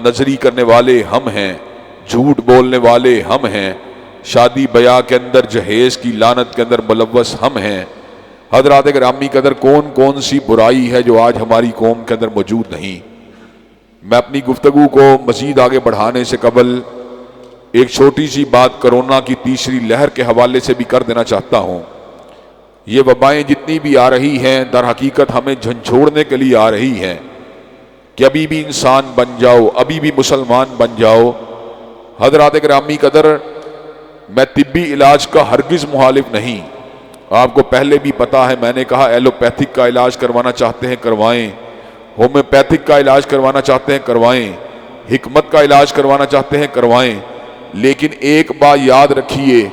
نظری کرنے والے ہم ہیں، جھوٹ بولنے والے ہم ہیں، شادی بیاہ کے اندر جہیز کی لعنت کے اندر ملوث ہم ہیں۔ حضرات گرامی قدر کون کون سی برائی ہے جو آج ہماری قوم کے اندر موجود نہیں۔ میں اپنی گفتگو کو مزید آگے بڑھانے سے قبل ایک چھوٹی سی بات کرونا کی تیسری لہر کے حوالے سے بھی کر دینا چاہتا ہوں۔ یہ وبائیں جتنی بھی آ رہی ہیں در حقیقت ہمیں جھنجھوڑنے کے لیے آ رہی ہیں کہ ابھی بھی انسان بن جاؤ، ابھی بھی مسلمان بن جاؤ۔ حضرات گرامی قدر میں طبی علاج کا ہرگز مخالف نہیں، آپ کو پہلے بھی پتا ہے، میں نے کہا ایلوپیتھک کا علاج کروانا چاہتے ہیں کروائیں، ہومیوپیتھک کا علاج کروانا چاہتے ہیں کروائیں، حکمت کا علاج کروانا چاہتے ہیں کروائیں، لیکن ایک بات یاد رکھیے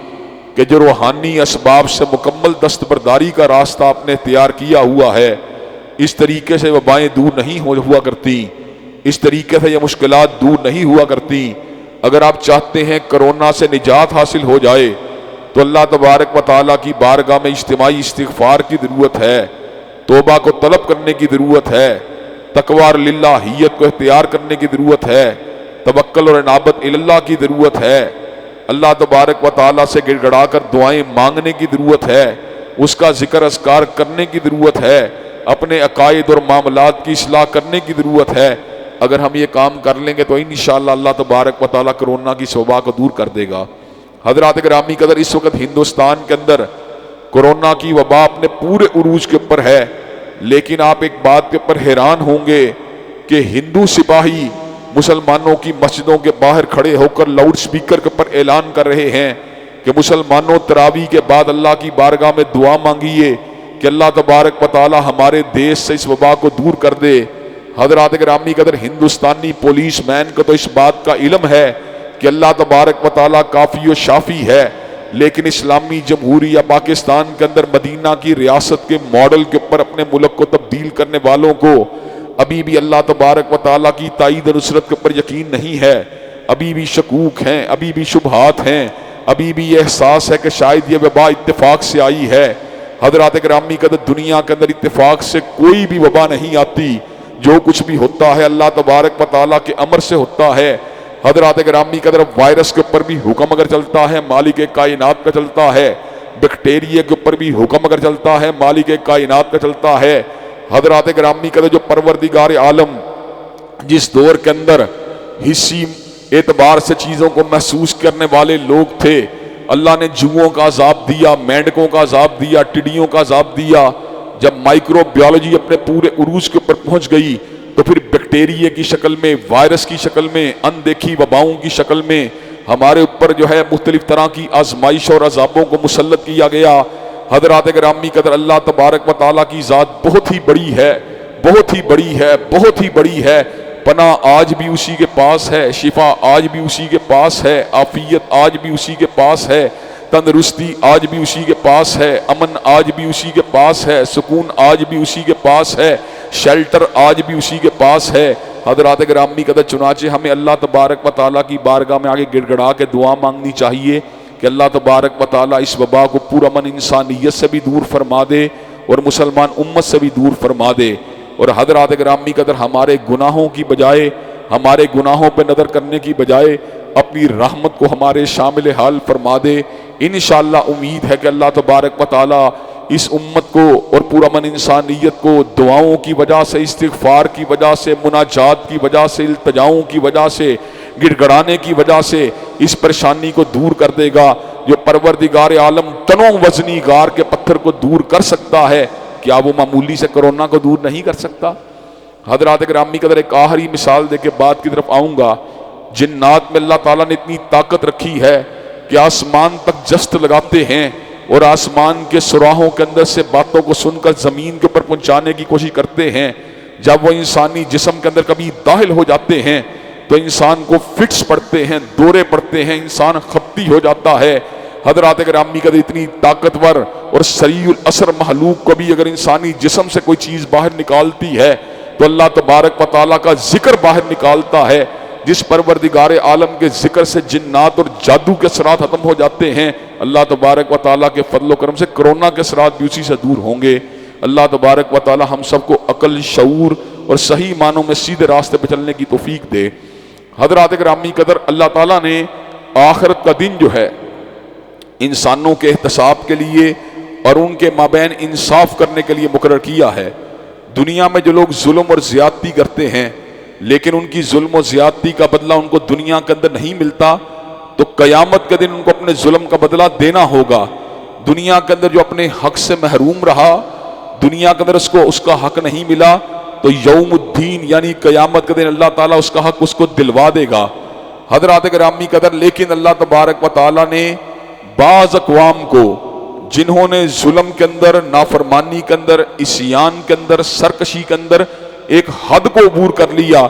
کہ جو روحانی اسباب سے مکمل دستبرداری کا راستہ آپ نے تیار کیا ہوا ہے، اس طریقے سے وبائیں دور نہیں ہوا کرتی، اس طریقے سے یہ مشکلات دور نہیں ہوا کرتی۔ اگر آپ چاہتے ہیں کرونا سے نجات حاصل ہو جائے تو اللہ تبارک و تعالیٰ کی بارگاہ میں اجتماعی استغفار کی ضرورت ہے، توبہ کو طلب کرنے کی ضرورت ہے، تقوی اور للہیت کو اختیار کرنے کی ضرورت ہے، توکل اور انابت اللہ کی ضرورت ہے، اللہ تبارک و تعالیٰ سے گڑ گڑا کر دعائیں مانگنے کی ضرورت ہے، اس کا ذکر اذکار کرنے کی ضرورت ہے، اپنے عقائد اور معاملات کی اصلاح کرنے کی ضرورت ہے۔ اگر ہم یہ کام کر لیں گے تو انشاءاللہ اللہ تبارک و تعالیٰ کرونا کی وبا کو دور کر دے گا۔ حضرات گرامی قدر اس وقت ہندوستان کے اندر کرونا کی وبا اپنے پورے عروج کے اوپر ہے، لیکن آپ ایک بات کے اوپر حیران ہوں گے کہ ہندو سپاہی مسلمانوں کی مسجدوں کے باہر کھڑے ہو کر لاؤڈ سپیکر کے اوپر اعلان کر رہے ہیں کہ مسلمانوں تراویح کے بعد اللہ کی بارگاہ میں دعا مانگیے کہ اللہ تبارک و تعالی ہمارے دیش سے اس وبا کو دور کر دے۔ حضرات گرامی قدر ہندوستانی پولیس مین کو تو اس بات کا علم ہے کہ اللہ تبارک و تعالی کافی و شافی ہے، لیکن اسلامی جمہوریہ پاکستان کے اندر مدینہ کی ریاست کے ماڈل کے اوپر اپنے ملک کو تبدیل کرنے والوں کو ابھی بھی اللہ تبارک و تعالیٰ کی تائید و نصرت کے اوپر یقین نہیں ہے، ابھی بھی شکوک ہیں، ابھی بھی شبہات ہیں، ابھی بھی یہ احساس ہے کہ شاید یہ وبا اتفاق سے آئی ہے۔ حضرات گرامی قدر دنیا کے اندر اتفاق سے کوئی بھی وبا نہیں آتی، جو کچھ بھی ہوتا ہے اللہ تبارک و تعالیٰ کے امر سے ہوتا ہے۔ حضرات گرامی قدر وائرس کے اوپر بھی حکم اگر چلتا ہے مالک کائنات کا چلتا ہے، بیکٹیریا کے اوپر بھی حکم اگر چلتا ہے مالک کائنات کا چلتا ہے۔ حضرات گرامی قدر جو پروردگار عالم جس دور کے اندر حسی اعتبار سے چیزوں کو محسوس کرنے والے لوگ تھے، اللہ نے جوؤں کا عذاب دیا، مینڈکوں کا عذاب دیا، ٹڈیوں کا عذاب دیا۔ جب مائکرو بیولوجی اپنے پورے عروج کے اوپر پہنچ گئی تو پھر بیکٹیریا کی شکل میں، وائرس کی شکل میں، اندیکھی وباؤں کی شکل میں ہمارے اوپر جو ہے مختلف طرح کی آزمائش اور عذابوں کو مسلط کیا گیا۔ حضرات گرامی قدر اللہ تبارک و تعالیٰ کی ذات بہت ہی بڑی ہے، بہت ہی بڑی ہے، بہت ہی بڑی ہے۔ پناہ آج بھی اسی کے پاس ہے، شفا آج بھی اسی کے پاس ہے، عافیت آج بھی اسی کے پاس ہے، تندرستی آج بھی اسی کے پاس ہے، امن آج بھی اسی کے پاس ہے، سکون آج بھی اسی کے پاس ہے، شیلٹر آج بھی اسی کے پاس ہے۔ حضرات گرامی قدر چنانچہ ہمیں اللہ تبارک و تعالیٰ کی بارگاہ میں آگے گڑ گڑا کے دعا مانگنی چاہیے کہ اللہ تبارک و تعالیٰ اس وبا کو پرامن انسانیت سے بھی دور فرما دے اور مسلمان امت سے بھی دور فرما دے۔ اور حضرات گرامی قدر ہمارے گناہوں کی بجائے، ہمارے گناہوں پہ نظر کرنے کی بجائے اپنی رحمت کو ہمارے شامل حال فرما دے۔ انشاءاللہ امید ہے کہ اللہ تبارک و تعالیٰ اس امت کو اور پرامن انسانیت کو دعاؤں کی وجہ سے، استغفار کی وجہ سے، مناجات کی وجہ سے، التجاؤں کی وجہ سے، گڑ گڑانے کی وجہ سے اس پریشانی کو دور کر دے گا۔ جو پروردگار عالم تنوں وزنی غار کے پتھر کو دور کر سکتا ہے، کیا وہ معمولی سے کرونا کو دور نہیں کر سکتا؟ حضرات گرامی قدر ایک آخری مثال دے کے بات کی طرف آؤں گا۔ جنات میں اللہ تعالیٰ نے اتنی طاقت رکھی ہے کہ آسمان تک جست لگاتے ہیں اور آسمان کے سراہوں کے اندر سے باتوں کو سن کر زمین کے اوپر پہنچانے کی کوشش کرتے ہیں۔ جب وہ انسانی جسم کے اندر کبھی داخل ہو جاتے ہیں تو انسان کو فٹس پڑتے ہیں، دورے پڑتے ہیں، انسان خپتی ہو جاتا ہے۔ حضرات گرامی قدر اتنی طاقتور اور سریع الاثر محلوق کو بھی اگر انسانی جسم سے کوئی چیز باہر نکالتی ہے تو اللہ تبارک و تعالیٰ کا ذکر باہر نکالتا ہے، جس پروردگار عالم کے ذکر سے جنات اور جادو کے اثرات ختم ہو جاتے ہیں۔ اللہ تبارک و تعالیٰ کے فضل و کرم سے کرونا کے اثرات بھی اسی سے دور ہوں گے۔ اللہ تبارک و تعالیٰ ہم سب کو عقل، شعور اور صحیح معنوں میں سیدھے راستے پہ چلنے کی توفیق دے۔ حضرات گرامی قدر، اللہ تعالیٰ نے آخرت کا دن جو ہے انسانوں کے احتساب کے لیے اور ان کے مابین انصاف کرنے کے لیے مقرر کیا ہے۔ دنیا میں جو لوگ ظلم اور زیادتی کرتے ہیں لیکن ان کی ظلم و زیادتی کا بدلہ ان کو دنیا کے اندر نہیں ملتا، تو قیامت کے دن ان کو اپنے ظلم کا بدلہ دینا ہوگا۔ دنیا کے اندر جو اپنے حق سے محروم رہا، دنیا کے اندر اس کا حق نہیں ملا، تو یوم الدین یعنی قیامت کے دن اللہ تعالیٰ اس کا حق اس کو دلوا دے گا۔ حضرات گرامی قدر، لیکن اللہ تبارک و تعالیٰ نے بعض اقوام کو جنہوں نے ظلم کے اندر، نافرمانی کے اندر، عصیان کے اندر، سرکشی کے اندر ایک حد کو عبور کر لیا،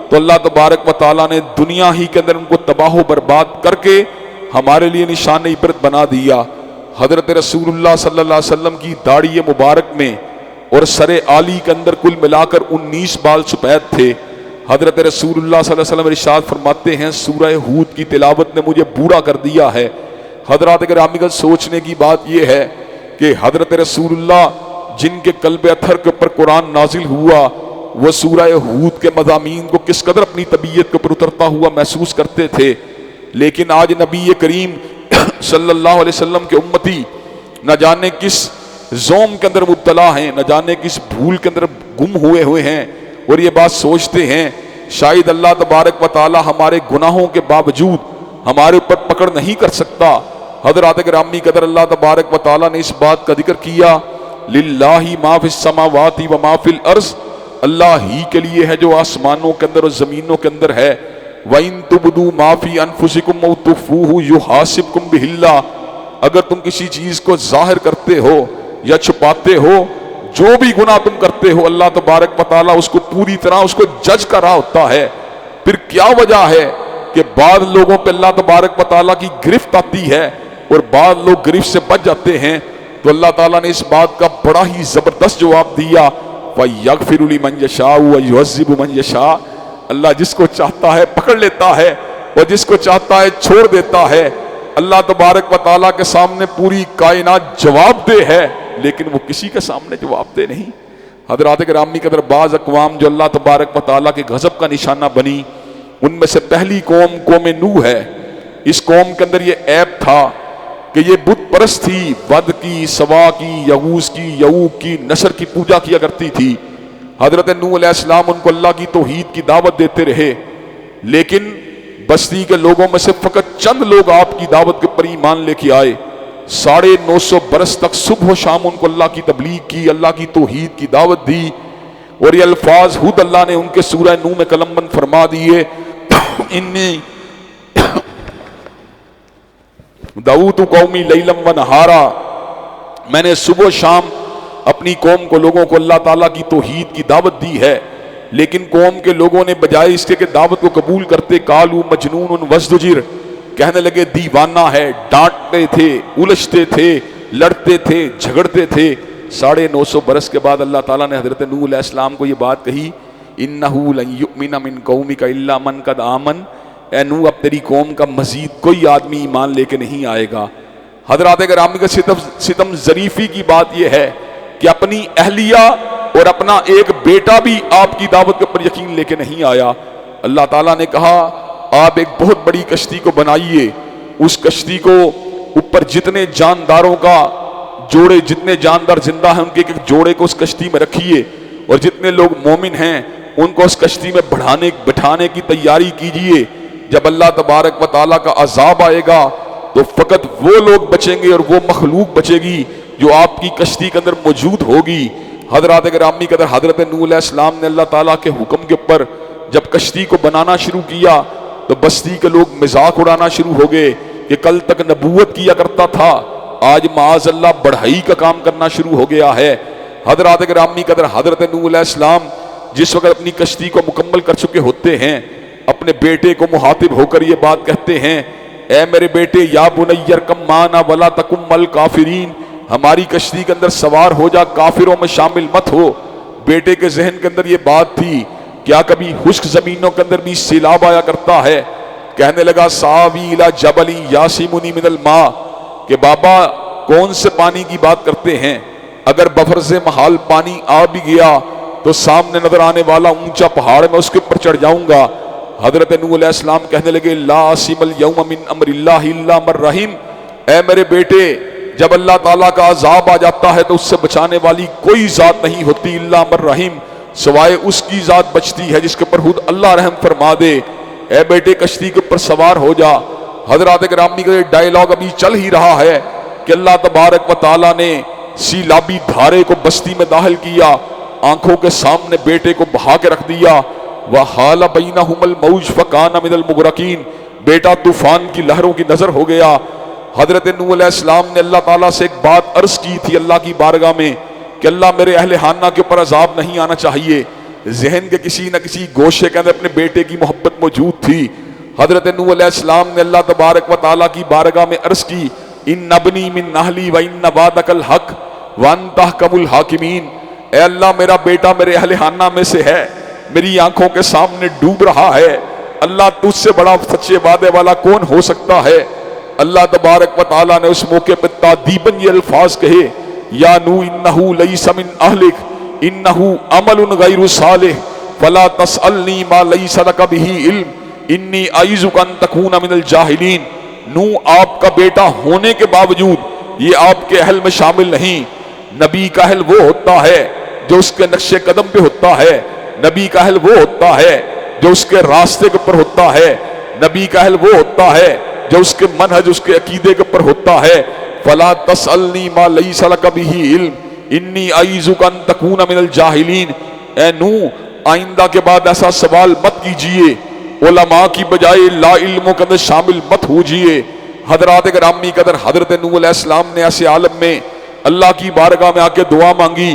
تو اللہ تبارک و تعالیٰ نے دنیا ہی کے اندر ان کو تباہ و برباد کر کے ہمارے لیے نشان عبرت بنا دیا۔ حضرت رسول اللہ صلی اللہ علیہ وسلم کی داڑھی مبارک میں اور سر عالی کے اندر کل ملا کر 19 بال سفید تھے۔ حضرت رسول اللہ صلی اللہ علیہ وسلم ارشاد فرماتے ہیں، سورہ ہود کی تلاوت نے مجھے بوڑھا کر دیا ہے۔ حضرات گرامی کا سوچنے کی بات یہ ہے کہ حضرت رسول اللہ جن کے قلب اطہر کے اوپر قرآن نازل ہوا، وہ سورہ ہود کے مضامین کو کس قدر اپنی طبیعت کے اوپر اترتا ہوا محسوس کرتے تھے، لیکن آج نبی کریم صلی اللہ علیہ وسلم کے امتی نہ جانے کس زوم کے اندر مبتلا ہیں، نہ جانے کس بھول کے اندر گم ہوئے ہیں، اور یہ بات سوچتے ہیں شاید اللہ تبارک و تعالی ہمارے گناہوں کے باوجود ہمارے اوپر پکڑ نہیں کر سکتا۔ حضرات گرامی قدر، اللہ تبارک و تعالی نے اس بات کا ذکر کیا، للہ ما فی السماوات و ما فی الارض، اللہ ہی کے لیے ہے جو آسمانوں کے اندر اور زمینوں کے اندر ہے۔ وَإِن تُبْدُوا مَا فِي أَنفُسِكُمْ أَوْ تُخْفُوهُ يُحَاسِبْكُم بِهِ اللَّهُ، اگر تم کسی چیز کو ظاہر کرتے ہو یا چھپاتے ہو، جو بھی گناہ تم کرتے ہو، اللہ تبارک و تعالیٰ اس کو پوری طرح اس کو جج کر رہا ہوتا ہے۔ پھر کیا وجہ ہے کہ بعض لوگوں پہ اللہ تبارک و تعالیٰ کی گرفت آتی ہے اور بعض لوگ گرفت سے بچ جاتے ہیں؟ تو اللہ تعالیٰ نے اس بات کا بڑا ہی زبردست جواب دیا، وَيَغْفِرُ لِمَن يَشَاءُ وَيُعَذِّبُ مَن يَشَاءُ، اللہ جس کو چاہتا ہے پکڑ لیتا ہے اور جس کو چاہتا ہے چھوڑ دیتا ہے۔ اللہ تبارک و تعالیٰ کے سامنے پوری کائنات جواب دہ ہے، لیکن وہ کسی کے سامنے جواب دہ نہیں۔ حضرات گرامی قدر، بعض اقوام جو اللہ تبارک و تعالیٰ کے غضب کا نشانہ بنی، ان میں سے پہلی قوم نوح ہے۔ اس قوم کے اندر یہ عیب تھا کہ یہ بت پرست تھی، ود کی، سوا کی، یغوث کی، یعوق کی، نصر کی پوجا کیا کرتی تھی۔ حضرت نوح علیہ السلام ان کو اللہ کی توحید کی دعوت دیتے رہے، لیکن بستی کے لوگوں میں سے فقط چند لوگ آپ کی دعوت کے پر ایمان لے کے آئے۔ 950 برس تک صبح و شام ان کو اللہ کی تبلیغ کی، اللہ کی توحید کی دعوت دی، اور یہ الفاظ خود اللہ نے ان کے سورہ نوح میں قلم بند فرما دیے، انی دعوت قومی لیلا و نہارا، میں نے صبح و شام اپنی قوم کو، لوگوں کو اللہ تعالیٰ کی توحید کی دعوت دی ہے، لیکن قوم کے لوگوں نے بجائے اس کے کہ دعوت کو قبول کرتے، قالوا مجنون وازدجر، کہنے لگے دیوانہ ہے، ڈانٹتے تھے، الجھتے تھے، لڑتے تھے، جھگڑتے تھے۔ 950 برس کے بعد اللہ تعالیٰ نے حضرت نوح علیہ السلام کو یہ بات کہی، اِنَّهُ لَن يُؤْمِنَ مِن قَوْمِكَ إِلَّا مَن قَدْ آمَنَ، اے نوح اب تیری قوم کا مزید کوئی آدمی ایمان لے کے نہیں آئے گا۔ حضرات گرامی کا ستم ظریفی کی بات یہ ہے کہ اپنی اہلیہ اور اپنا ایک بیٹا بھی آپ کی دعوت کے اوپر یقین لے کے نہیں آیا۔ اللہ تعالیٰ نے کہا آپ ایک بہت بڑی کشتی کو بنائیے، اس کشتی کو اوپر جتنے جانداروں کا جوڑے، جتنے جاندار زندہ ہیں ان کے ایک جوڑے کو اس کشتی میں رکھیے، اور جتنے لوگ مومن ہیں ان کو اس کشتی میں بٹھانے کی تیاری کیجیے۔ جب اللہ تبارک و تعالیٰ کا عذاب آئے گا تو فقط وہ لوگ بچیں گے اور وہ مخلوق بچے گی جو آپ کی کشتی کے اندر موجود ہوگی۔ حضرات گرامی قدر، حضرت نوح علیہ السلام نے اللہ تعالیٰ کے حکم کے اوپر جب کشتی کو بنانا شروع کیا تو بستی کے لوگ مذاق اڑانا شروع ہو گئے کہ کل تک نبوت کیا کرتا تھا، آج معاذ اللہ بڑھائی کا کام کرنا شروع ہو گیا ہے۔ حضرات گرامی قدر، حضرت نوح علیہ السلام جس وقت اپنی کشتی کو مکمل کر چکے ہوتے ہیں، اپنے بیٹے کو مخاطب ہو کر یہ بات کہتے ہیں، اے میرے بیٹے، یا بنی ارکب معنا ولا تکن مع الکافرین، ہماری کشتی کے اندر سوار ہو جا، کافروں میں شامل مت ہو۔ بیٹے کے ذہن کے اندر یہ بات تھی، کیا کبھی خشک زمینوں کے اندر بھی سیلاب آیا کرتا ہے؟ کہنے لگا ساوی الی جبل یاسمنی من الماء، کہ بابا کون سے پانی کی بات کرتے ہیں؟ اگر بفرز محال پانی آ بھی گیا تو سامنے نظر آنے والا اونچا پہاڑ میں اس کے اوپر چڑھ جاؤں گا۔ حضرت نوح علیہ السلام کہنے لگے لا عاصم اليوم من امر اللہ الا من رحم، اے میرے بیٹے جب اللہ تعالیٰ کا عذاب آ جاتا ہے تو اس سے بچانے والی کوئی ذات نہیں ہوتی الا من رحم، سوائے اس کی ذات بچتی ہے جس کے اوپر خود اللہ رحم فرما دے۔ اے بیٹے کشتی کے اوپر سوار ہو جا۔ حضرات گرامی کا ڈائلاگ ابھی چل ہی رہا ہے کہ اللہ تبارک و تعالیٰ نے سیلابی دھارے کو بستی میں داخل کیا، آنکھوں کے سامنے بیٹے کو بہا کے رکھ دیا۔ وَحَالَ بَيْنَهُمَ الْمَوْجُ فَكَانَ مِنَ الْمُغْرَقِينَ، بیٹا طوفان کی لہروں کی نظر ہو گیا۔ حضرت نوح علیہ السلام نے اللہ تعالیٰ سے ایک بات عرض کی تھی اللہ کی بارگاہ میں کہ اللہ میرے اہل خانہ کے اوپر عذاب نہیں آنا چاہیے۔ ذہن کے کسی نہ کسی گوشے کے اندر اپنے بیٹے کی محبت موجود تھی۔ حضرت نوح علیہ السلام نے اللہ تبارک و تعالیٰ کی بارگاہ میں عرض کی ان ابنی من اہلی و ان وعدک الحق وانت احکم الحاکمین، اے اللہ میرا بیٹا میرے اہل خانہ میں سے ہے، میری آنکھوں کے سامنے ڈوب رہا ہے، اللہ تجھ سے بڑا سچے وعدے والا کون ہو سکتا ہے؟ اللہ تبارک و تعالیٰ نے اس موقع پہ تادیباً یہ الفاظ کہے یا نوح انہ لیس من اہلک انہ عمل غیر صالح فلا تسألنی ما لیس لک بہ علم انی اعیذک ان تکون من الجاہلین۔ نوح آپ کا بیٹا ہونے کے باوجود یہ آپ کے اہل میں شامل نہیں۔ نبی کا اہل وہ ہوتا ہے جو اس کے نقش قدم پہ ہوتا ہے، نبی کا اہل وہ ہوتا ہے جو اس کے راستے کے اوپر ہوتا ہے، نبی کا اہل وہ ہوتا ہے جو اس کے منہج اس کے عقیدے کے اوپر ہوتا ہے۔ فلا تسألنی ما لیس لک بہ علم انی اعیذک ان تکون من الجاہلین۔ اے نوح آئندہ کے بعد ایسا سوال مت کیجئے، علماء کی بجائے لا علموں کے اندر شامل مت ہوجئے۔ حضرات گرامی قدر حضرت نوح علیہ السلام نے ایسے عالم میں اللہ کی بارگاہ میں آ کے دعا مانگی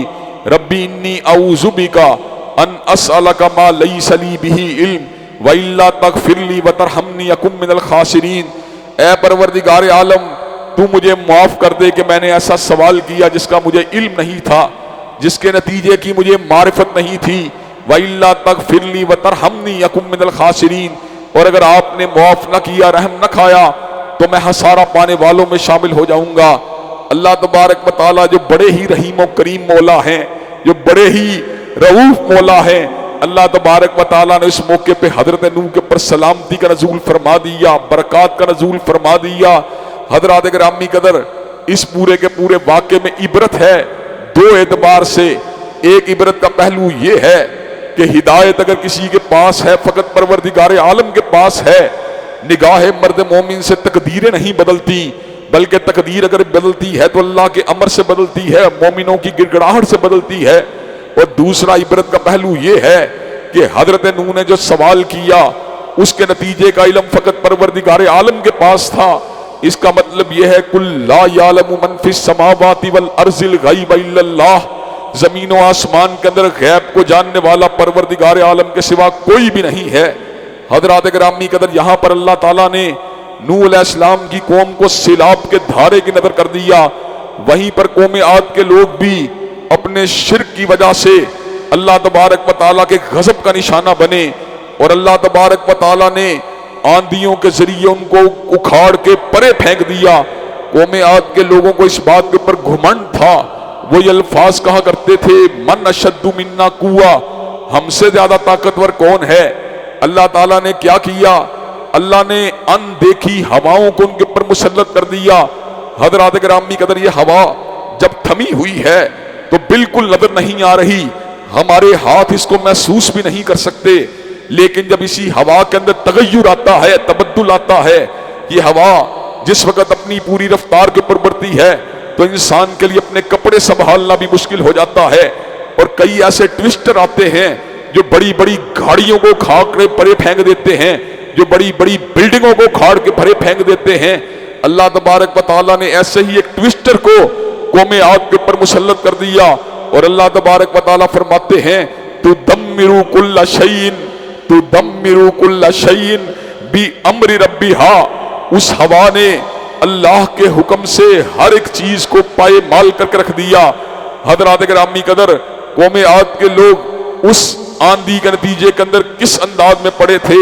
ربی انی اعوذ بک ان اسألک ما لیس لی بہ علم والا تغفر لی وترحمنی اکن من الخاسرین۔ اے پروردگار عالم تو مجھے معاف کر دے کہ میں نے ایسا سوال کیا جس کا مجھے علم نہیں تھا، جس کے نتیجے کی مجھے معرفت نہیں تھی۔ وَإِلَّا تَغْفِرْ لِي وَتَرْحَمْنِي أَكُن مِّنَ الْخَاسِرِينَ، اور اگر آپ نے معاف نہ کیا رحم نہ کھایا تو میں خسارہ پانے والوں میں شامل ہو جاؤں گا۔ اللہ تبارک و تعالیٰ جو بڑے ہی رحیم و کریم مولا ہیں، جو بڑے ہی رؤوف مولا ہیں، اللہ تبارک و تعالیٰ نے اس موقع پہ حضرت نوح کے پر سلامتی کا نزول فرما دیا، برکات کا نزول فرما دیا۔ حضرات گرامی قدر اس پورے کے پورے واقعے میں عبرت ہے دو اعتبار سے۔ ایک عبرت کا پہلو یہ ہے کہ ہدایت اگر کسی کے پاس ہے فقط پروردگار عالم کے پاس ہے۔ نگاہ مرد مومن سے تقدیریں نہیں بدلتی، بلکہ تقدیر اگر بدلتی ہے تو اللہ کے امر سے بدلتی ہے، مومنوں کی گڑگڑاہٹ سے بدلتی ہے۔ اور دوسرا عبرت کا پہلو یہ ہے کہ حضرت نوح نے جو سوال کیا اس کے نتیجے کا علم فقط پروردگار عالم کے پاس تھا۔ اس کا مطلب یہ ہے کل لا یعلم من فی السماوات والارض الغیب الا اللہ، زمین و آسمان کے اندر غیب کو جاننے والا پروردگار عالم کے سوا کوئی بھی نہیں ہے۔ حضرات گرامی قدر یہاں پر اللہ تعالیٰ نے نوح علیہ السلام کی قوم کو سیلاب کے دھارے کی نظر کر دیا، وہیں پر قوم عاد کے لوگ بھی اپنے شرک کی وجہ سے اللہ تبارک و تعالیٰ کے غضب کا نشانہ بنے، اور اللہ تبارک و تعالیٰ نے آندھیوں کے ذریعے ان کو اکھاڑ کے پرے پھینک دیا۔ قوم عاد کے لوگوں کو اس بات کے اوپر گھمنڈ تھا، وہ یہ الفاظ کہا کرتے تھے من اشد منا قوہ، ہم سے زیادہ طاقتور کون ہے؟ اللہ تعالیٰ نے کیا کیا؟ اللہ نے ان دیکھی ہواؤں کو ان کے اوپر مسلط کر دیا۔ حضرات گرامی قدر یہ ہوا جب تھمی ہوئی ہے تو بالکل نظر نہیں آ رہی، ہمارے ہاتھ اس کو محسوس بھی نہیں کر سکتے، لیکن جب اسی ہوا کے اندر تغیر آتا ہے، تبدل آتا ہے، یہ ہوا جس وقت اپنی پوری رفتار کے اوپر بڑھتی ہے تو انسان کے لیے اپنے کپڑے سنبھالنا بھی مشکل ہو جاتا ہے، اور کئی ایسے ٹوسٹر آتے ہیں جو بڑی بڑی گاڑیوں کو کھاڑ کے پرے پھینک دیتے ہیں، جو بڑی بڑی بلڈنگوں کو کھاڑ کے پرے پھینک دیتے ہیں۔ اللہ تبارک و تعالیٰ نے ایسے ہی ایک ٹوسٹر کو قوم عاد کے اوپر مسلط کر دیا، اور اللہ تبارک و تعالیٰ فرماتے ہیں تدمر کل شیء تدمر کل شیء بامر ربھا، اس ہوا نے اللہ کے حکم سے ہر ایک چیز کو پائے مال کر کے رکھ دیا۔ حضرات گرامی قدر قوم عاد کے لوگ اس آندھی کے نتیجے کے اندر کس انداز میں پڑے تھے؟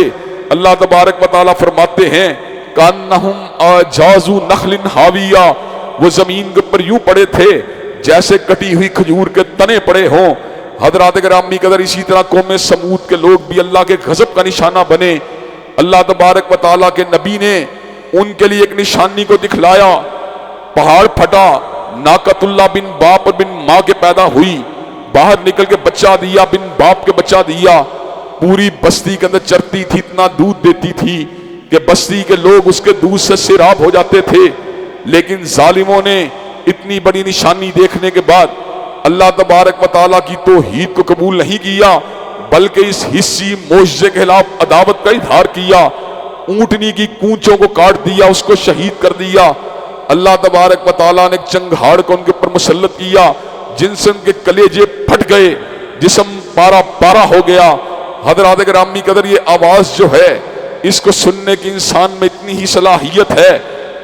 اللہ تبارک و تعالیٰ فرماتے ہیں کانہم اعجاز نخل حاویہ، وہ زمین کے اوپر یوں پڑے تھے جیسے کٹی ہوئی کھجور کے تنے پڑے ہوں۔ حضرات گرامی قدر اسی طرح قوم سمود کے لوگ بھی اللہ کے غضب کا نشانہ بنے. اللہ تبارک و تعالیٰ کے نبی نے ان کے لیے ایک نشانی کو دکھلایا. پہاڑ پھٹا, ناقۃ اللہ بن باپ اور بن ماں کے پیدا ہوئی, باہر نکل کے بچہ دیا, بن باپ کے بچہ دیا. پوری بستی کے اندر چرتی تھی, اتنا دودھ دیتی تھی کہ بستی کے لوگ اس کے دودھ سے سیراب ہو جاتے تھے. لیکن ظالموں نے اتنی بڑی نشانی دیکھنے کے بعد اللہ تبارک و تعالیٰ کی توحید کو قبول نہیں کیا, بلکہ اس حصی معجزے کے خلاف عداوت کا اظہار کیا. اونٹنی کی کونچوں کو کاٹ دیا, اس کو شہید کر دیا. اللہ تبارک و تعالیٰ نے ایک چنگھاڑ کو ان کے اوپر مسلط کیا جن سے ان کے کلیجے پھٹ گئے, جسم پارا پارا ہو گیا. حضرات گرامی قدر یہ آواز جو ہے اس کو سننے کی انسان میں اتنی ہی صلاحیت ہے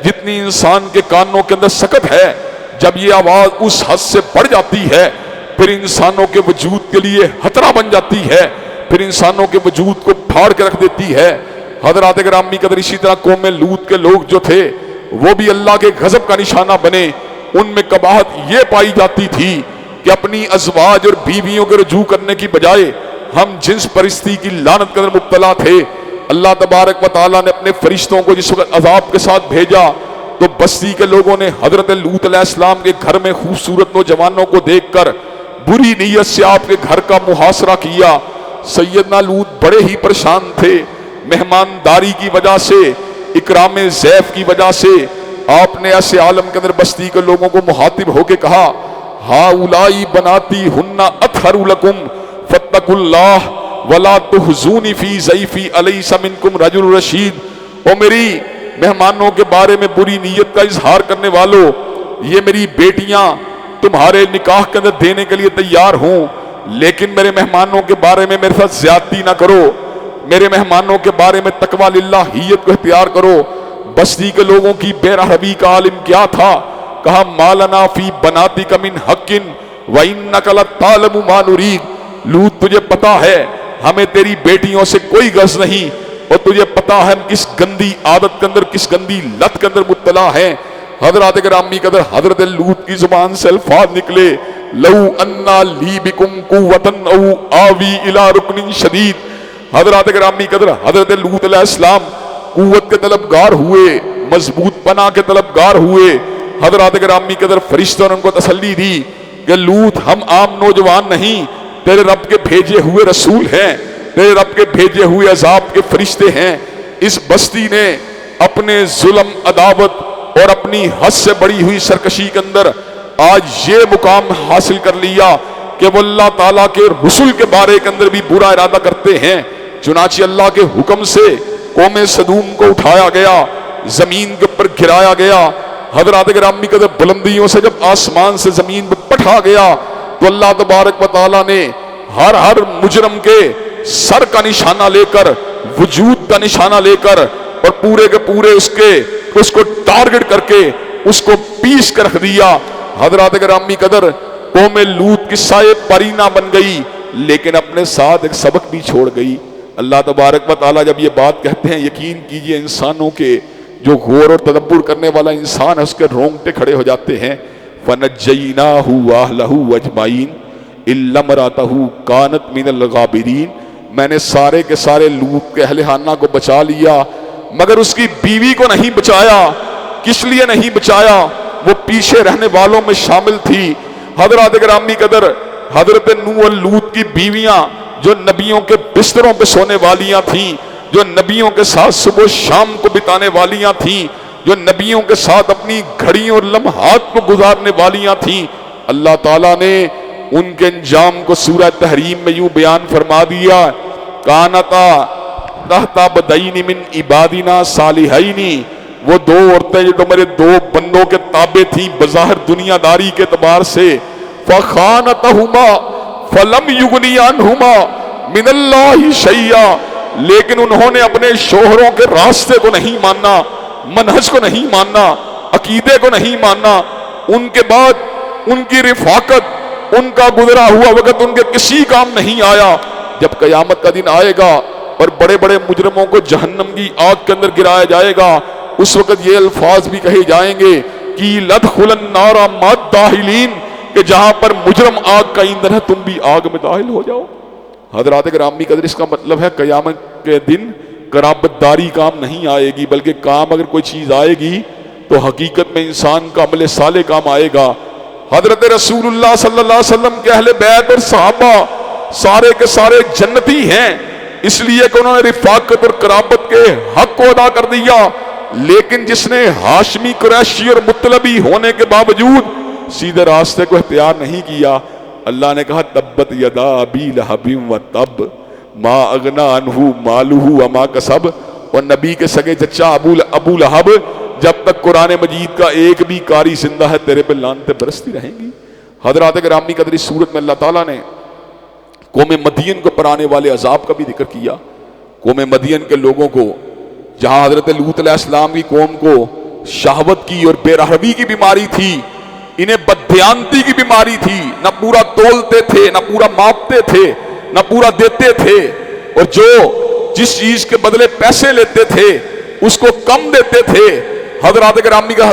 جتنی انسان کے کانوں کے اندر سکت ہے. جب یہ آواز اس حد سے بڑھ جاتی ہے پھر انسانوں کے وجود کے لیے خطرہ بن جاتی ہے, پھر انسانوں کے وجود کو پھاڑ کے رکھ دیتی ہے. حضرات گرامی قدر اسی طرح قوم لوط کے لوگ جو تھے وہ بھی اللہ کے غضب کا نشانہ بنے. ان میں قباحت یہ پائی جاتی تھی کہ اپنی ازواج اور بیویوں کے رجوع کرنے کی بجائے ہم جنس پرستی کی لعنت کے اندر مبتلا تھے. اللہ تبارک و تعالیٰ نے اپنے فرشتوں کو جس وقت عذاب کے ساتھ بھیجا تو بستی کے لوگوں نے حضرت لوط علیہ السلام کے گھر میں خوبصورت نوجوانوں کو دیکھ کر بری نیت سے آپ کے گھر کا محاصرہ کیا. سیدنا لوط بڑے ہی پریشان تھے. مہمانداری کی وجہ سے, اکرام ضیف کی وجہ سے آپ نے ایسے عالم کے اندر بستی کے لوگوں کو مخاطب ہو کے کہا, ہاؤلائی بناتی ہن اطہر لکم فاتقوا اللہ ولا تحزونی فی ضیفی الیس منکم رجل رشید. او میری مہمانوں کے بارے میں بری نیت کا اظہار کرنے والو, یہ میری بیٹیاں تمہارے نکاح کے اندر دینے کے لیے تیار ہوں, لیکن میرے مہمانوں کے بارے میں میرے ساتھ زیادتی نہ کرو, میرے مہمانوں کے بارے میں تقوی للہیت کو اختیار کرو. بستی کے لوگوں کی بے رحمی کا عالم کیا تھا, کہا مالنا فی بناتک من حق وانک لتعلم ما نرید. لوط تجھے پتا ہے ہمیں تیری بیٹیوں سے کوئی غرض نہیں, اور تجھے پتا ہے ہم کس گندی عادت کے اندر, کس گندی لت کے اندر مبتلا ہیں. حضرات گرامی قدر حضرت لوط کی زبان سے الفاظ نکلے, لو انا لی بکم قوتا او آوی الی رکن شدید. حضرات گرامی قدر حضرت لوط علیہ السلام قوت کے طلبگار ہوئے, مضبوط پناہ کے طلبگار ہوئے. حضرات گرامی قدر فرشتوں نے ان کو تسلی دی کہ لوط ہم عام نوجوان نہیں, تیرے رب کے بھیجے ہوئے رسول ہیں, تیرے رب کے بھیجے ہوئے عذاب کے فرشتے ہیں. اس بستی نے اپنے ظلم, عداوت اور اپنی حد سے بڑی ہوئی سرکشی کے اندر آج یہ مقام حاصل کر لیا کہ وہ اللہ تعالیٰ کے رسول کے بارے کے اندر بھی برا ارادہ کرتے ہیں. چنانچہ اللہ کے حکم سے قوم سدوم کو اٹھایا گیا, زمین کے اوپر گرایا گیا. حضرات گرامی قدر بلندیوں سے جب آسمان سے زمین پر پٹھا گیا تو اللہ تبارک و تعالیٰ نے ہر مجرم کے سر کا نشانہ لے کر, وجود کا نشانہ لے کر اور پورے کے پورے اس کو ٹارگٹ کر کے اس کو پیس کر رکھ دیا. حضرات گرامی قدر قوم لوط کی سائے پرینہ بن گئی, لیکن اپنے ساتھ ایک سبق بھی چھوڑ گئی. اللہ تبارک و تعالیٰ جب یہ بات کہتے ہیں, یقین کیجئے انسانوں کے جو غور اور تدبر کرنے والا انسان ہے اس کے رونگٹے کھڑے ہو جاتے ہیں. فَنَجَّيْنَاهُ وَأَهْلَهُ أَجْمَعِينَ إِلَّا امْرَأَتَهُ كَانَتْ مِنَ الْغَابِرِينَ. میں نے سارے کے سارے لوط کے اہل خانہ کو بچا لیا, مگر اس کی بیوی کو نہیں بچایا. کس لیے نہیں بچایا؟ وہ پیچھے رہنے والوں میں شامل تھی. حضرات گرامی قدر حضرت نوح اور لوط کی بیویاں جو نبیوں کے بستروں پہ سونے والیاں تھیں, جو نبیوں کے ساتھ صبح شام کو بتانے والیاں تھیں, جو نبیوں کے ساتھ اپنی گھڑیوں اور لمحات کو گزارنے والیاں تھیں, اللہ تعالیٰ نے ان کے انجام کو سورہ تحریم میں یوں بیان فرما دیا, کانتا تحت عبدین من عبادنا صالحین. وہ دو عورتیں جو میرے دو بندوں کے تابع تھیں بظاہر دنیا داری کے اعتبار سے, فخانتہما فلم یغنی عنہما من اللہ شیئا. لیکن انہوں نے اپنے شوہروں کے راستے کو نہیں ماننا, منہج کو نہیں ماننا, عقیدے کو نہیں ماننا. ان کے بعد ان کی رفاقت, ان کا گزرا ہوا وقت ان کے کسی کام نہیں آیا. جب قیامت کا دن آئے گا اور بڑے بڑے مجرموں کو جہنم کی آگ کے اندر گرایا جائے گا, اس وقت یہ الفاظ بھی کہے جائیں گے کہ لدخل النار مع الداخلین, کہ جہاں پر مجرم آگ کا ایندھن ہے تم بھی آگ میں داخل ہو جاؤ۔ حضرات گرامی قدر، اس کا مطلب ہے قیامت کے دن قرابت داری کام نہیں آئے گی، بلکہ کام اگر کوئی چیز آئے گی تو حقیقت میں انسان کا عمل صالح کام آئے گا۔ حضرت رسول اللہ صلی اللہ علیہ وسلم کے اہل بیت اور صحابہ سارے کے سارے جنتی ہیں، اس لیے کہ انہوں نے رفاقت اور قرابت کے حق کو ادا کر دیا۔ لیکن جس نے ہاشمی قریشی اور مطلبی ہونے کے باوجود سیدھے راستے کو اختیار نہیں کیا، اللہ نے کہا تبت یدا ابی لہب وتب ما اغنا عنہ مالہ وما کسب۔ اور نبی کے سگے چچا ابو لہب، جب تک قرآن مجید کا ایک بھی قاری زندہ ہے تیرے پہ لعنتیں برستی رہیں گی۔ حضرات گرامی قدر، اس صورت میں اللہ تعالیٰ نے قوم مدین کو پر آنے والے عذاب کا بھی ذکر کیا۔ قوم مدین کے لوگوں کو، جہاں حضرت لوط علیہ السلام کی قوم کو شہوت کی اور بے رحمی کی بیماری تھی، انہیں بددیانتی کی بیماری تھی، نہ پورا تولتے تھے، نہ پورا ماپتے تھے، نہ پورا دیتے تھے، اور جو جس چیز کے بدلے پیسے لیتے تھے اس کو کم دیتے تھے۔ حضرات گرامی کا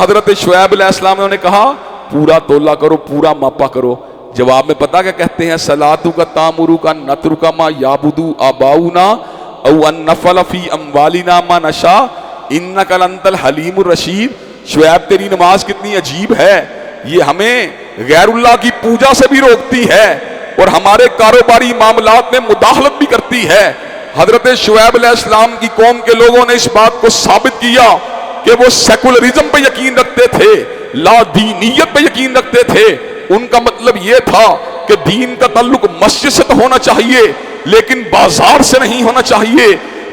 حضرت شعیب علیہ السلام نے انہیں کہا پورا تولا کرو، پورا ماپا کرو۔ جواب میں پتہ کیا کہتے ہیں؟ صلاتو کا تامرو کا نتر کا ما یابدو آباؤنا او ان نفل فی اموالنا ما نشا انک لانت الحلیم الرشید۔ شعیب تیری نماز کتنی عجیب ہے، یہ ہمیں غیر اللہ کی پوجا سے بھی روکتی ہے اور ہمارے کاروباری معاملات میں مداخلت بھی کرتی ہے۔ حضرت شعیب علیہ السلام کی قوم کے لوگوں نے اس بات کو ثابت کیا کہ وہ سیکولرزم پہ یقین رکھتے تھے، لا دینیت پہ یقین رکھتے تھے۔ ان کا مطلب یہ تھا کہ دین کا تعلق مسجد سے تو ہونا چاہیے لیکن بازار سے نہیں ہونا چاہیے،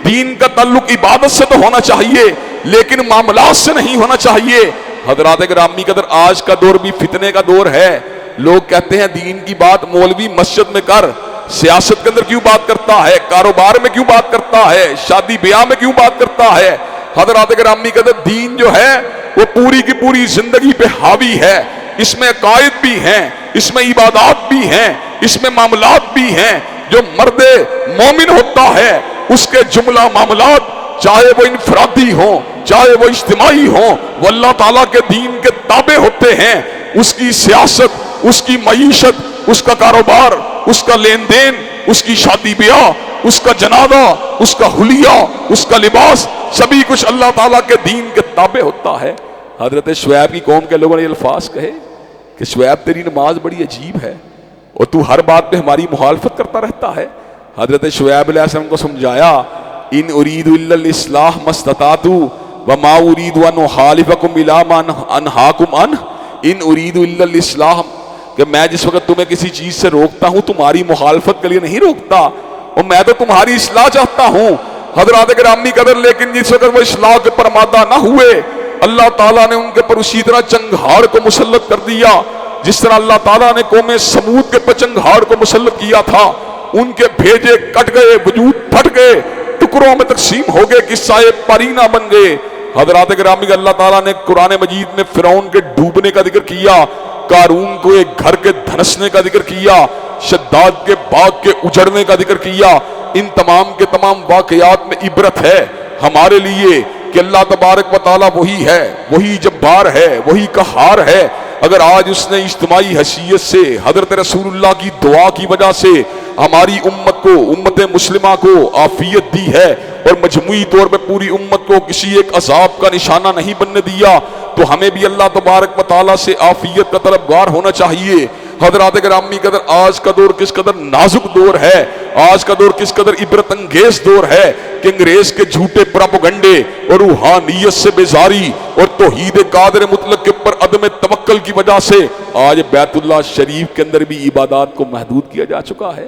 دین کا تعلق عبادت سے تو ہونا چاہیے لیکن معاملات سے نہیں ہونا چاہیے۔ حضرات گرامی قدر، آج کا دور بھی فتنے کا دور ہے۔ لوگ کہتے ہیں دین کی بات مولوی مسجد میں کر، سیاست کے اندر کیوں بات کرتا ہے، کاروبار میں کیوں بات کرتا ہے، شادی بیاہ میں کیوں بات کرتا ہے۔ حضرات گرامی قدر، دین جو ہے وہ پوری کی پوری زندگی پہ حاوی ہے، اس میں عقائد بھی ہیں، اس میں عبادات بھی ہیں، اس میں معاملات بھی ہیں۔ جو مرد مومن ہوتا ہے اس کے جملہ معاملات چاہے وہ انفرادی ہوں چاہے وہ اجتماعی ہوں وہ اللہ تعالیٰ کے دین کے تابع ہوتے ہیں۔ اس کی سیاست، اس کی معیشت، اس کا کاروبار، اس کا لین دین، اس کی شادی بیاہ، اس کا جنازہ، اس کا حلیہ، اس کا لباس، سبھی کچھ اللہ تعالیٰ کے دین کے تابع ہوتا ہے۔ حضرت شعیب کی قوم کے لوگوں نے یہ الفاظ کہے کہ شعیب تیری نماز بڑی عجیب ہے اور تو ہر بات پہ ہماری مخالفت کرتا رہتا ہے۔ حضرت شعیب علیہ السلام کو سمجھایا ان اريد الا الاصلاح ما استطعت وما اريد ان اخالفكم الى ما انهاكم عنه ان اريد الا الاصلاح، کہ میں جس وقت تمہیں کسی چیز سے روکتا ہوں تمہاری مخالفت کے لیے نہیں روکتا، اور میں تو تمہاری اصلاح چاہتا ہوں۔ حضرات گرامی قدر، لیکن جس وقت وہ اصلاح کے پر آمادہ نہ ہوئے اللہ تعالیٰ نے ان کے پر اسی طرح چنگھاڑ کو مسلط کر دیا جس طرح اللہ تعالیٰ نے قوم سمود کے پر چنگھاڑ کو مسلط کیا تھا۔ ان کے بھیجے کٹ گئے، وجود پھٹ گئے، ٹکڑوں میں تقسیم ہو گئے، قصہ پرینہ بن گئے۔ حضرات گرامی، اللہ تعالیٰ نے قرآن مجید میں فرعون کے ڈوبنے کا ذکر کیا، قارون کو ایک گھر کے دھنسنے کا ذکر کیا، شداد کے باغ کے اجڑنے کا ذکر کیا۔ ان تمام کے تمام واقعات میں عبرت ہے ہمارے لیے کہ اللہ تبارک و تعالیٰ وہی ہے، وہی جبار ہے، وہی قہار ہے۔ اگر آج اس نے اجتماعی حیثیت سے حضرت رسول اللہ کی دعا کی وجہ سے ہماری امت کو، امت مسلمہ کو عافیت دی ہے اور مجموعی طور پہ پوری امت کو کسی ایک عذاب کا نشانہ نہیں بننے دیا، تو ہمیں بھی اللہ تبارک و تعالیٰ سے عافیت کا طلبگار ہونا چاہیے۔ حضرات گرامی قدر، آج کا دور کس قدر نازک دور ہے، آج کا دور کس قدر عبرت انگیز دور ہے کہ انگریز کے جھوٹے پراپگنڈے اور روحانیت سے بیزاری اور توحید قادر مطلق کے اوپر عدم توکل کی وجہ سے آج بیت اللہ شریف کے اندر بھی عبادات کو محدود کیا جا چکا ہے،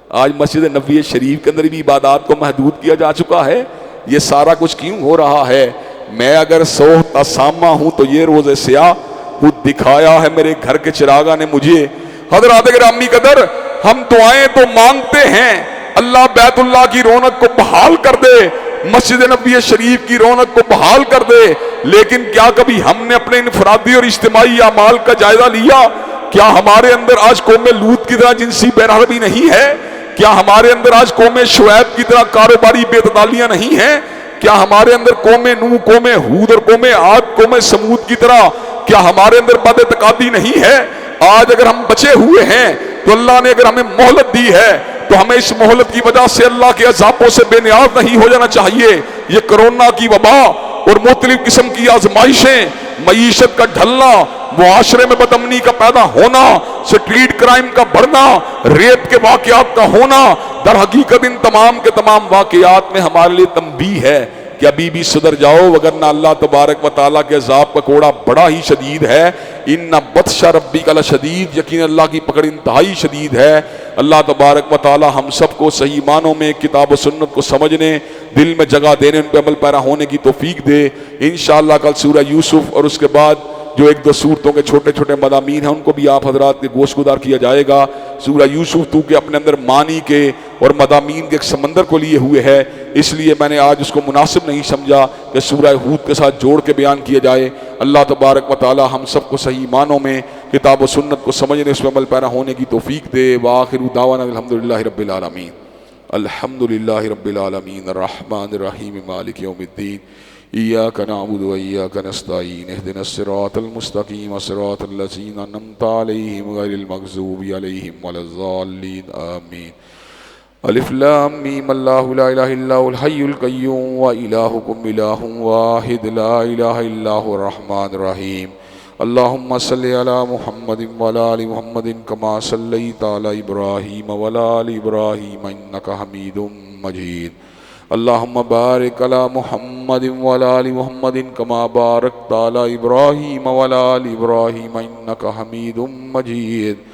آج مسجد نبوی شریف کے اندر بھی عبادات کو محدود کیا جا چکا ہے۔ یہ سارا کچھ کیوں ہو رہا ہے؟ میں اگر سوہتا سامہ ہوں تو یہ روز سیاہ خود دکھایا ہے میرے گھر کے چراغا نے مجھے۔ حضرات گرامی قدر، ہم دعائیں تو مانگتے ہیں اللہ بیت اللہ کی رونق کو بحال کر دے، مسجد نبوی شریف کی رونق کو بحال کر دے، لیکن کیا کبھی ہم نے اپنے انفرادی اور اجتماعی اعمال کا جائزہ لیا؟ کیا ہمارے اندر آج قوم لوط کی طرح جنسی بے-رحمی نہیں ہے؟ کیا ہمارے اندر آج قوم شعیب کی طرح کاروباری بے اعتدالیاں نہیں ہیں؟ کیا ہمارے اندر قوم نوح، قوم ہود اور قوم عاد، قوم سمود کی طرح کیا ہمارے اندر بد اعتقادی نہیں ہے؟ آج اگر ہم بچے ہوئے ہیں تو اللہ نے اگر ہمیں مہلت دی ہے تو ہمیں اس مہلت کی وجہ سے اللہ کے عذابوں سے بے نیاز نہیں ہو جانا چاہیے۔ یہ کرونا کی وبا اور مختلف قسم کی آزمائشیں، معیشت کا ڈھلنا، معاشرے میں بدامنی کا پیدا ہونا، سٹریٹ کرائم کا بڑھنا، ریپ کے واقعات کا ہونا، در حقیقت ان تمام کے تمام واقعات میں ہمارے لیے تنبیہ ہے کہ ابھی بھی صدر جاؤ، وگرنہ اللہ تبارک و تعالیٰ کے عذاب کا کوڑا بڑا ہی شدید ہے۔ ان بطش ربک لشدید، یقین اللہ کی پکڑ انتہائی شدید ہے۔ اللہ تبارک و تعالیٰ ہم سب کو صحیح معنوں میں کتاب و سنت کو سمجھنے، دل میں جگہ دینے، ان پہ عمل پیرا ہونے کی توفیق دے۔ انشاءاللہ کل سورہ یوسف اور اس کے بعد جو ایک دو سورتوں کے چھوٹے چھوٹے مضامین ہیں ان کو بھی آپ حضرات کے گوش گدار کیا جائے گا۔ سورہ یوسف تو کہ اپنے اندر معنی کے اور مضامین کے ایک سمندر کو لیے ہوئے ہے، اس لیے میں نے آج اس کو مناسب نہیں سمجھا کہ سورہ ہود کے ساتھ جوڑ کے بیان کیا جائے۔ اللہ تبارک و تعالی ہم سب کو صحیح معنوں میں کتاب و سنت کو سمجھنے، اس میں عمل پیرا ہونے کی توفیق دے۔ وآخر دعوانا الحمدللہ رب العالمین۔ الحمدللہ رب العالمین الرحمن الرحیم مالک یوم الدین، ایاک نعبد و ایاک نستعین، اہدنا الصراط المستقیم صراط الذین انعمت علیہم غیر المغضوب علیہم ولا الضالین آمین۔ الف لام میم اللہ لا الہ الا هو الحی القیوم و الہکم الہ واحد لا الہ الا هو الرحمن الرحیم۔ اللہم صلی علی محمد وعلی آل محمد کما صلیت علی ابراہیم وعلی آل ابراہیم انک حمید مجید۔ اللہم بارک علی محمد وعلی آل محمد کما بارکت علی ابراہیم وعلی آل ابراہیم انک حمید مجید۔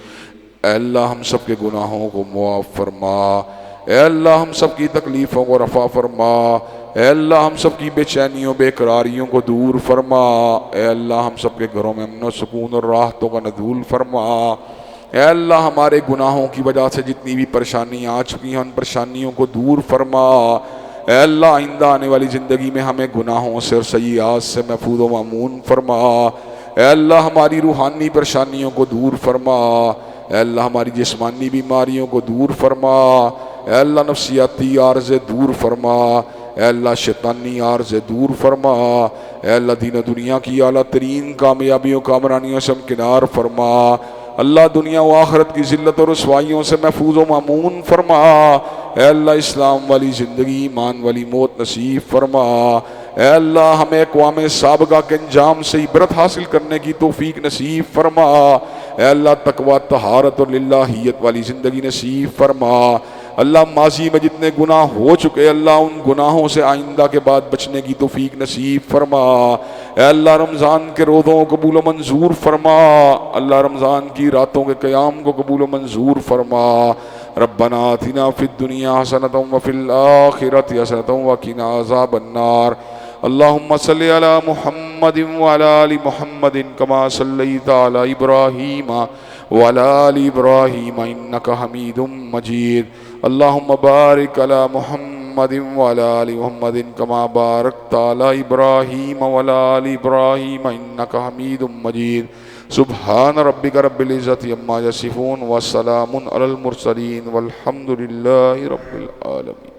اے اللہ ہم سب کے گناہوں کو معاف فرما، اے اللہ ہم سب کی تکلیفوں کو رفع فرما، اے اللہ ہم سب کی بے چینیوں بے قراریوں کو دور فرما، اے اللہ ہم سب کے گھروں میں امن و سکون اور راحتوں کا نزول فرما۔ اے اللہ ہمارے گناہوں کی وجہ سے جتنی بھی پریشانیاں آ چکی ہیں ان پریشانیوں کو دور فرما۔ اے اللہ آئندہ آنے والی زندگی میں ہمیں گناہوں سے اور سیئات سے محفوظ و مامون فرما۔ اے اللہ ہماری روحانی پریشانیوں کو دور فرما، اے اللہ ہماری جسمانی بیماریوں کو دور فرما، اے اللہ نفسیاتی عارضے دور فرما، اے اللہ شیطانی عارضے دور فرما، اے اللہ دین و دنیا کی اعلیٰ ترین کامیابیوں کامرانیوں سے امکنار فرما۔ اللہ دنیا و آخرت کی ذلت اور رسوائیوں سے محفوظ و مامون فرما۔ اے اللہ اسلام والی زندگی ایمان والی موت نصیب فرما۔ اے اللہ ہمیں اقوام سابقہ کے انجام سے عبرت حاصل کرنے کی توفیق نصیب فرما۔ اے اللہ تقوی طہارت اور للہیت والی زندگی نصیب فرما۔ اللہ ماضی میں جتنے گناہ ہو چکے اللہ ان گناہوں سے آئندہ کے بعد بچنے کی توفیق نصیب فرما۔ اے اللہ رمضان کے روزوں کو قبول و منظور فرما، اللہ رمضان کی راتوں کے قیام کو قبول و منظور فرما۔ ربنا آتنا فی الدنیا حسنۃ وفی الآخرۃ حسنۃ وقنا عذاب النار۔ اللہم صلی علی محمد وعلی آل محمد کما صلیت علی ابراہیم وعلی آل ابراہیم انک حمید مجید۔ اللہم بارک علی محمد وعلی آل محمد کما بارکت علی ابراہیم وعلی آل ابراہیم انک حمید مجید۔ سبحان ربک رب العزت عما یصفون وسلام علی المرسلین والحمد للہ رب العالمین۔